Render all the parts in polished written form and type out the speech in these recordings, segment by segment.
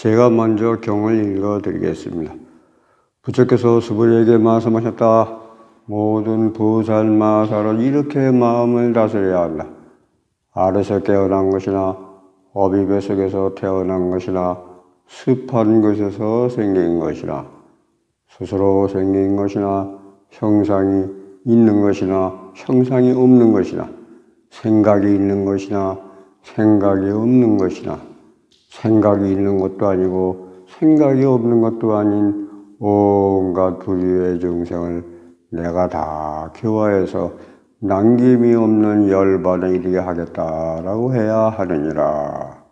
제가 먼저 경을 읽어드리겠습니다. 부처께서 수부리에게 말씀하셨다. 모든 보살마살은 이렇게 마음을 다스려야 한다. 알에서 깨어난 것이나 어비 뱃속에서 태어난 것이나 습한 것에서 생긴 것이나 스스로 생긴 것이나 형상이 있는 것이나 형상이 없는 것이나 생각이 있는 것이나 생각이 없는 것이나 생각이 있는 것도 아니고 생각이 없는 것도 아닌 온갖 부류의众생을 내가 다 교화해서 남김이 없는 열반에 이르게 하겠다라고 해야 하느니라.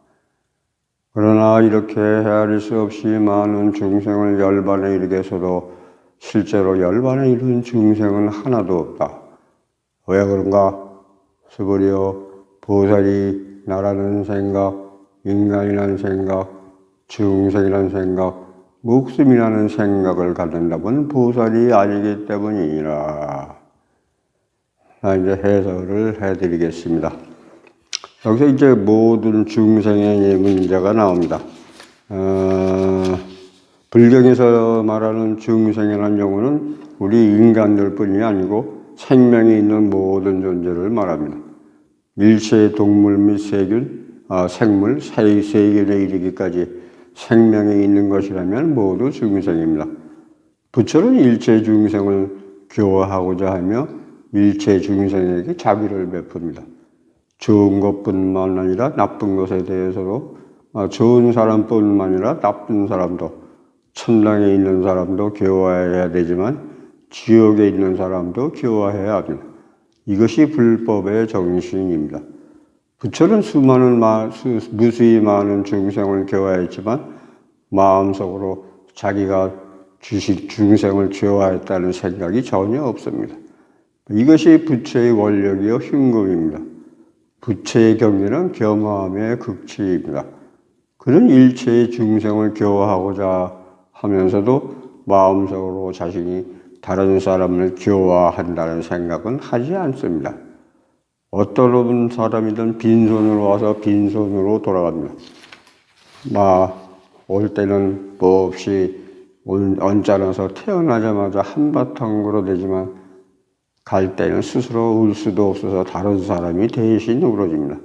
그러나 이렇게 헤아릴 수 없이 많은 중생을 열반에 이르게 해서도 실제로 열반에 이른 중생은 하나도 없다. 왜 그런가? 수부리여, 보살이 나라는 생각, 인간이라는 생각, 중생이라는 생각, 목숨이라는 생각을 갖는다면 보살이 아니기 때문이니라. 이제 해설을 해드리겠습니다. 여기서 이제 모든 중생의 문제가 나옵니다. 불경에서 말하는 중생이라는 용어는 우리 인간들 뿐이 아니고 생명이 있는 모든 존재를 말합니다. 일체 동물 및 생물, 세균에 이르기까지 생명이 있는 것이라면 모두 중생입니다. 부처는 일체 중생을 교화하고자 하며 일체 중생에게 자비를 베풉니다. 좋은 것뿐만 아니라 나쁜 것에 대해서도 좋은 사람뿐만 아니라 나쁜 사람도 천당에 있는 사람도 교화해야 되지만 지옥에 있는 사람도 교화해야 합니다. 이것이 불법의 정신입니다. 부처는 무수히 많은 중생을 교화했지만 마음속으로 자기가 주식 중생을 교화했다는 생각이 전혀 없습니다. 이것이 부처의 원력이요 흉금입니다. 부처의 경계는 겸허함의 극치입니다. 그는 일체의 중생을 교화하고자 하면서도 마음속으로 자신이 다른 사람을 교화한다는 생각은 하지 않습니다. 어떤 사람이든 빈손으로 와서 빈손으로 돌아갑니다. 올 때는 뭐 없이 언짢아서 태어나자마자 한바탕으로 되지만 갈 때는 스스로 울 수도 없어서 다른 사람이 대신 울어줍니다.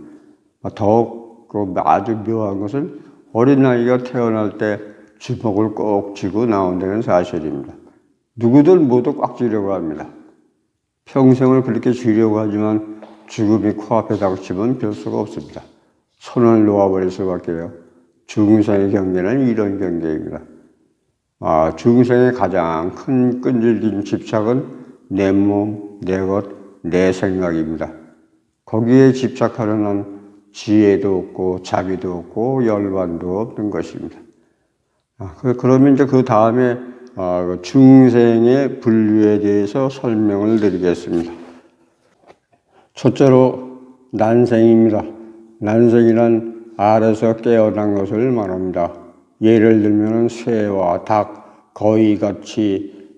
더욱 아주 묘한 것은 어린 아이가 태어날 때 주먹을 꼭 쥐고 나온다는 사실입니다. 누구들 모두 꽉 쥐려고 합니다. 평생을 그렇게 쥐려고 하지만 죽음이 코앞에 닥치면 별 수가 없습니다. 손을 놓아버릴 수밖에요. 중생의 경계는 이런 경계입니다. 중생의 가장 큰 끈질긴 집착은 내 몸, 내 것, 내 생각입니다. 거기에 집착하는 한 지혜도 없고 자비도 없고 열반도 없는 것입니다. 그러면 이제 그 다음에 중생의 분류에 대해서 설명을 드리겠습니다. 첫째로 난생입니다. 난생이란 알에서 깨어난 것을 말합니다. 예를 들면 새와 닭, 거위같이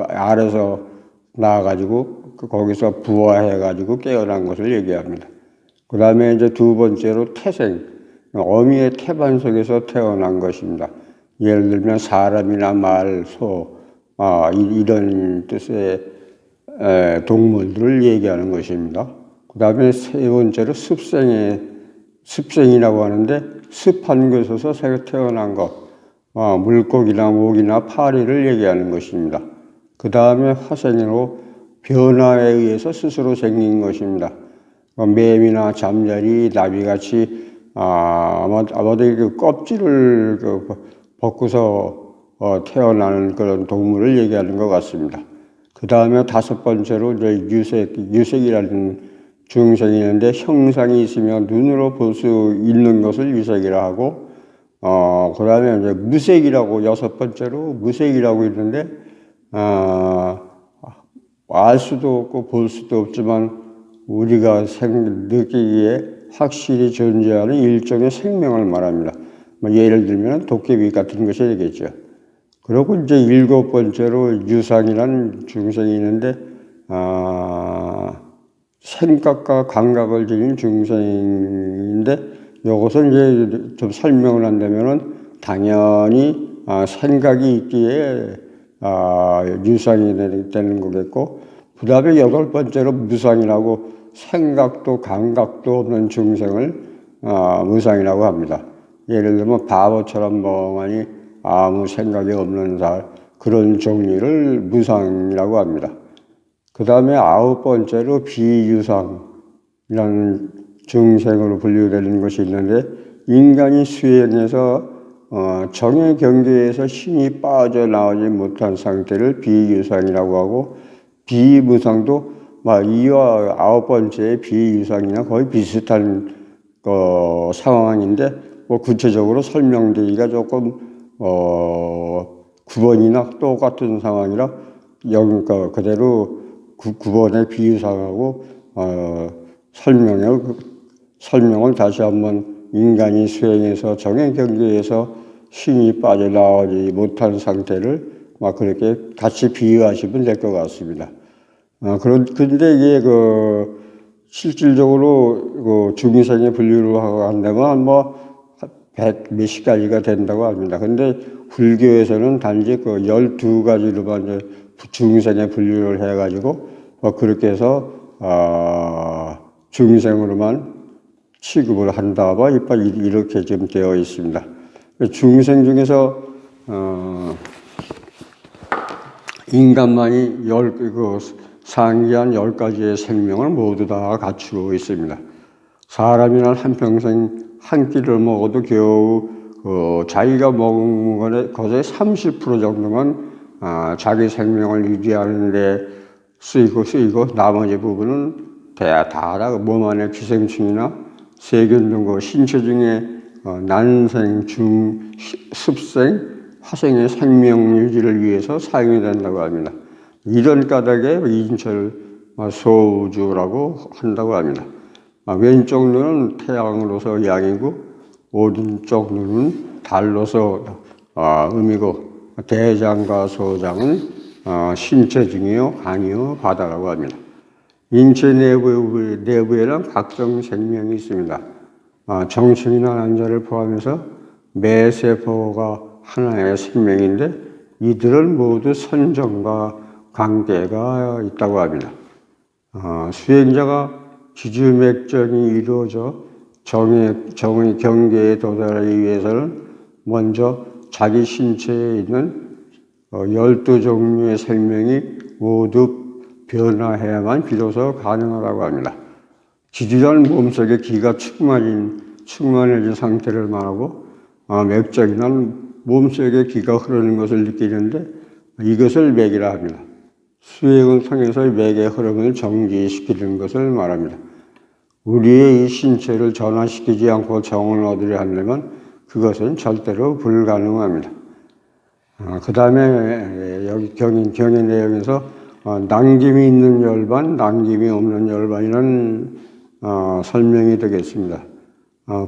알에서 나와가지고 거기서 부화해가지고 깨어난 것을 얘기합니다. 그 다음에 이제 두 번째로 태생, 어미의 태반 속에서 태어난 것입니다. 예를 들면 사람이나 말, 소, 이런 뜻의 동물들을 얘기하는 것입니다. 그 다음에 세 번째로 습생이라고 하는데 습한 것에서 태어난 것, 물고기나 모기나 파리를 얘기하는 것입니다. 그 다음에 화생으로 변화에 의해서 스스로 생긴 것입니다. 뱀이나 잠자리, 나비같이 아마도 그 껍질을 벗고서 태어나는 그런 동물을 얘기하는 것 같습니다. 그 다음에 다섯 번째로 이제 유색이라는 중생이 있는데 형상이 있으며 눈으로 볼 수 있는 것을 유색이라 하고, 그 다음에 이제 무색이라고 여섯 번째로 무색이라고 있는데, 알 수도 없고 볼 수도 없지만 우리가 느끼기에 확실히 존재하는 일종의 생명을 말합니다. 예를 들면 도깨비 같은 것이 되겠죠. 그리고 이제 일곱 번째로 유상이라는 중생이 있는데, 생각과 감각을 지닌 중생인데, 이것을 이제 좀 설명을 한다면은 당연히 생각이 있기에 유상이 되는 거겠고, 그 다음에 여덟 번째로 무상이라고 생각도 감각도 없는 중생을 무상이라고 합니다. 예를 들면 바보처럼 멍하니 아무 생각이 없는 그런 종류를 무상이라고 합니다. 그 다음에 아홉 번째로 비유상이라는 중생으로 분류되는 것이 있는데, 인간이 수행해서 정의 경계에서 신이 빠져나오지 못한 상태를 비유상이라고 하고, 비무상도 이와 아홉 번째의 비유상이나 거의 비슷한 상황인데, 구체적으로 설명드리기가 조금 9번이나 똑같은 상황이라 그대로 9번의 비유상하고 설명을 다시 한번 인간이 수행해서 정의 경계에서 신이 빠져나오지 못한 상태를 그렇게 같이 비유하시면 될 것 같습니다. 그런데 이게 실질적으로 중생의 분류를 한다면 100 몇십 가지가 된다고 합니다. 근데 불교에서는 단지 12가지로만 이제 중생의 분류를 해가지고 그렇게 해서 중생으로만 취급을 한다 이렇게 지금 되어 있습니다. 중생 중에서 인간만이 상기한 10가지의 생명을 모두 다 갖추고 있습니다. 사람이란 한평생 한 끼를 먹어도 겨우 자기가 먹은 것의 30% 정도만 자기 생명을 유지하는 데 쓰이고 나머지 부분은 다 몸 안의 기생충이나 세균 등 신체 중에 난생, 중, 습생, 화생의 생명 유지를 위해서 사용이 된다고 합니다. 이런 까닭에 인철 소우주라고 한다고 합니다. 왼쪽 눈은 태양으로서 양이고, 오른쪽 눈은 달로서 음이고, 대장과 소장은 신체 중이요, 간이요, 바다라고 합니다. 인체 내부에는 각종 생명이 있습니다. 정신이나 난자를 포함해서 매 세포가 하나의 생명인데, 이들은 모두 선정과 관계가 있다고 합니다. 수행자가 기주맥정이 이루어져 정의 경계에 도달하기 위해서는 먼저 자기 신체에 있는 12종류의 생명이 모두 변화해야만 비로소 가능하다고 합니다. 기주란 몸속에 기가 충만해진 상태를 말하고, 맥정이란 몸속에 기가 흐르는 것을 느끼는데 이것을 맥이라 합니다. 수행을 통해서 맥의 흐름을 정지시키는 것을 말합니다. 우리의 이 신체를 전환시키지 않고 정을 얻으려 하려면 그것은 절대로 불가능합니다. 그 다음에 여기 경의 내용에서 남김이 있는 열반, 남김이 없는 열반이라는 설명이 되겠습니다.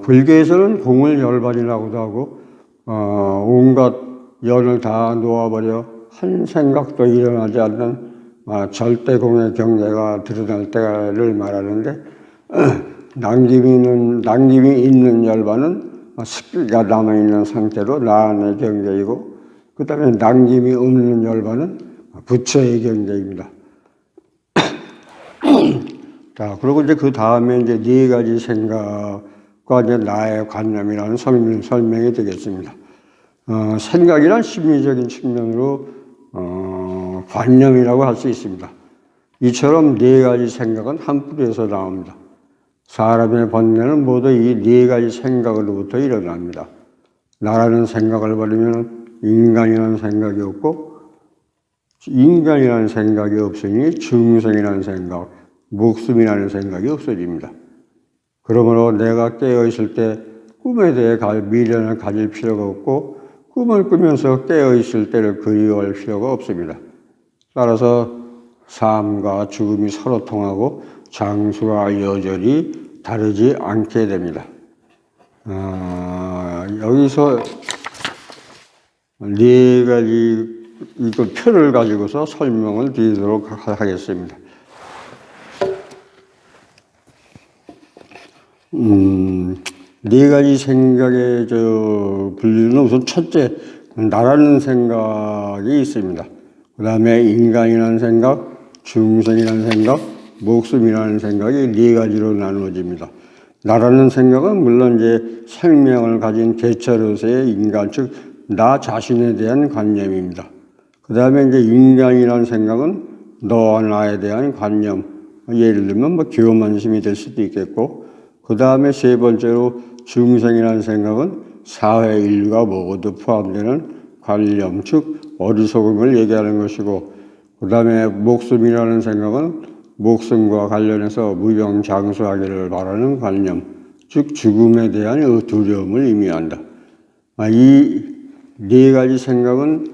불교에서는 공을 열반이라고도 하고, 온갖 연을 다 놓아버려 한 생각도 일어나지 않는 절대공의 경계가 드러날 때를 말하는데, 남김이 있는 열반은 습기가 남아있는 상태로 나안의 경계이고, 그 다음에 남김이 없는 열반은 부처의 경계입니다. 자, 그리고 이제 그 다음에 이제 네 가지 생각과 이제 나의 관념이라는 설명이 되겠습니다. 생각이란 심리적인 측면으로 관념이라고 할 수 있습니다. 이처럼 네 가지 생각은 한 뿌리에서 나옵니다. 사람의 번뇌는 모두 이 네 가지 생각으로부터 일어납니다. 나라는 생각을 버리면 인간이라는 생각이 없고, 인간이라는 생각이 없으니 중생이라는 생각, 목숨이라는 생각이 없어집니다. 그러므로 내가 깨어있을 때 꿈에 대해 미련을 가질 필요가 없고, 꿈을 꾸면서 깨어있을 때를 그리워할 필요가 없습니다. 따라서 삶과 죽음이 서로 통하고 장수가 여전히 다르지 않게 됩니다. 여기서 네 가지 표를 가지고서 설명을 드리도록 하겠습니다. 네 가지 생각의 분류는 우선 첫째, 나라는 생각이 있습니다. 그 다음에 인간이라는 생각, 중생이라는 생각, 목숨이라는 생각이 네 가지로 나누어집니다. 나라는 생각은 물론 이제 생명을 가진 개체로서의 인간, 즉, 나 자신에 대한 관념입니다. 그 다음에 이제 인간이라는 생각은 너와 나에 대한 관념, 예를 들면 뭐 교만심이 될 수도 있겠고, 그 다음에 세 번째로 중생이라는 생각은 사회 인류가 모두 포함되는 관념, 즉 어리석음을 얘기하는 것이고, 그 다음에 목숨이라는 생각은 목숨과 관련해서 무병장수하기를 바라는 관념, 즉 죽음에 대한 두려움을 의미한다. 이 네 가지 생각은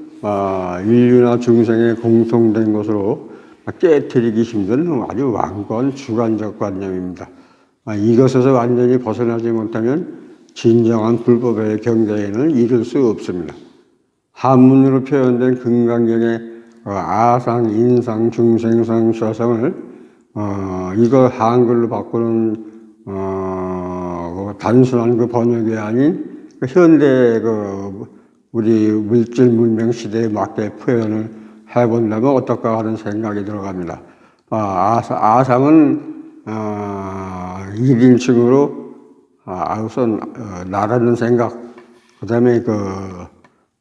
인류나 중생의 공통된 것으로 깨트리기 힘든 아주 완고한 주관적 관념입니다. 이것에서 완전히 벗어나지 못하면 진정한 불법의 경계에는 이를 수 없습니다. 한문으로 표현된 금강경의 아상, 인상, 중생상, 셔상을 이거 한글로 바꾸는 단순한 그 번역이 아닌 현대 우리 물질 문명 시대에 맞게 표현을 해본다면 어떨까 하는 생각이 들어갑니다. 아상은 1인칭으로 우선 나라는 생각, 그 다음에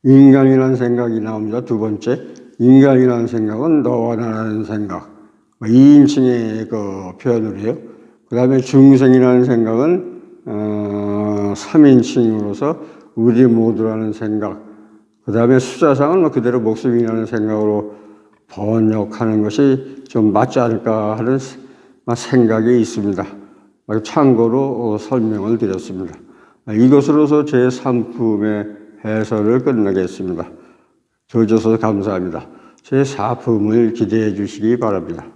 인간이라는 생각이 나옵니다. 두 번째, 인간이라는 생각은 너와 나라는 생각, 2인칭의 표현을 해요. 그 다음에 중생이라는 생각은 3인칭으로서 우리 모두라는 생각, 그 다음에 수자상은 그대로 목숨이라는 생각으로 번역하는 것이 좀 맞지 않을까 하는 생각이 있습니다. 참고로 설명을 드렸습니다. 이것으로서 제3품의 해설을 끝내겠습니다. 들어주셔서 감사합니다. 제4품을 기대해 주시기 바랍니다.